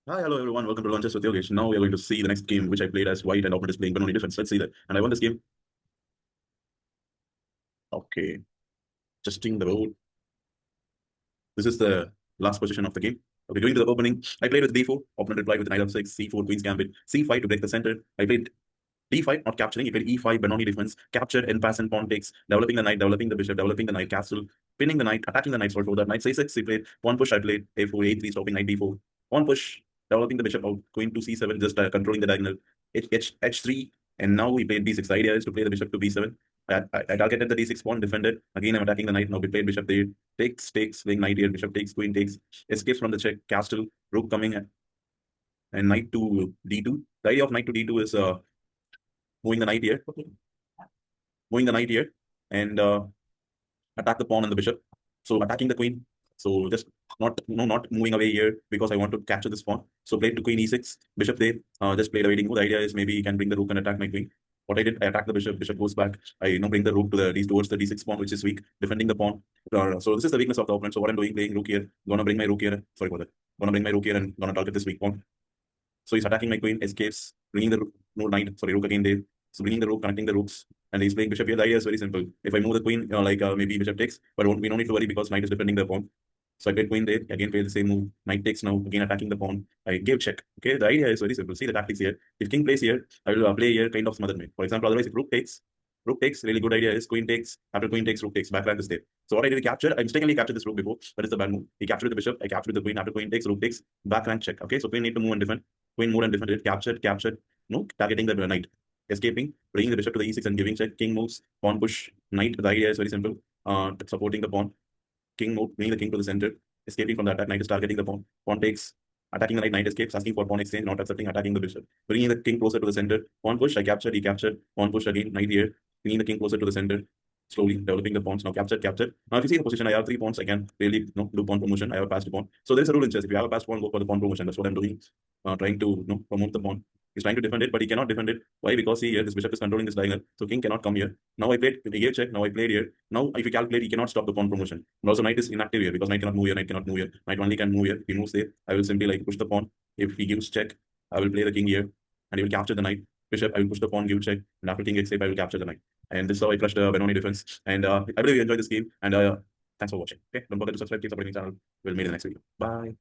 Hi, hello everyone. Welcome to Lunches with Yogesh. Now we are going to see the next game, which I played as white and opponent is playing Benoni Defense. Let's see that. And I won this game. Okay, adjusting the board. This is the last position of the game. Okay, going to the opening. I played with D4. Opponent replied with knight f6, C4, Queen's Gambit, C5 to break the center. I played D5, not capturing. He played E5, Benoni Defense. Captured, en passant, pawn takes. Developing the knight, developing the bishop, developing the knight castle. Pinning the knight, attacking the knight for that. Knight C6. He played pawn push. I played A4, A3, stopping knight D4. Pawn push, developing the bishop out. Queen to C7, just controlling the diagonal. H3. And now we played B6. The idea is to play the bishop to B7. I targeted the D6 pawn, defended. Again, I'm attacking the knight. Now we played bishop there. Takes, playing knight here. Bishop takes, queen takes. Escapes from the check. Castle, rook coming, and knight to D2. The idea of knight to D2 is moving the knight here. Moving the knight here. And attack the pawn and the bishop. So attacking the queen. So just not moving away here because I want to capture this pawn. So played to queen e6, bishop there. Just played a waiting move. The idea is maybe he can bring the rook and attack my queen. What I did, I attack the bishop. Bishop goes back. I bring the rook to towards the d6 pawn, which is weak, defending the pawn. So this is the weakness of the opponent. So what I'm doing, playing rook here. Gonna bring my rook here. Sorry for that. Gonna bring my rook here and gonna target this weak pawn. So he's attacking my queen, escapes, bringing the rook, no knight, sorry, rook again there. So bringing the rook, connecting the rooks, and he's playing bishop here. The idea is very simple. If I move the queen, maybe bishop takes, but we don't need to worry because knight is defending the pawn. So I played queen there, again play the same move. Knight takes now, again attacking the pawn. I give check. Okay, the idea is very simple. See the tactics here. If king plays here, I will play here kind of smothered me. For example, otherwise if rook takes, really good idea is queen takes, after queen takes, rook takes, backland is there. So what I did, capture, I mistakenly captured this rook before, but it's a bad move. He captured the bishop, I captured the queen, after queen takes, rook takes, backland check. Okay, so queen need to move and defend. Queen moved and defended, captured, no, targeting the knight. Escaping, bringing the bishop to the e6 and giving check, king moves, pawn push, knight. The idea is very simple. Supporting the pawn. King move, bringing the king to the center, escaping from the attack. Knight is targeting the pawn. Pawn takes, attacking the knight. Knight escapes, asking for pawn exchange, not accepting, attacking the bishop. Bringing the king closer to the center. Pawn push, I captured, he captured. Pawn push again, knight here. Bringing the king closer to the center. Slowly developing the pawns. Now captured. Now if you see the position, I have 3 pawns. I can really do pawn promotion. I have a passed pawn. So there is a rule in chess. If you have a passed pawn, go for the pawn promotion. That's what I'm doing. Trying to promote the pawn. He's trying to defend it, but he cannot defend it. Why? Because see here, this bishop is controlling this diagonal. So king cannot come here. Now I played, he gave check. Now I played here. Now if you calculate, he cannot stop the pawn promotion. And also knight is inactive here because knight cannot move here. Knight cannot move here. Knight only can move here. He moves there. I will simply like push the pawn. If he gives check, I will play the king here, and he will capture the knight. Bishop, I will push the pawn, give check, and after king escape, I will capture the knight. And this is how I crushed Benoni Defense. And I believe you enjoyed this game. And thanks for watching. Okay, don't forget to subscribe, keep supporting the channel. We'll meet in the next video. Bye.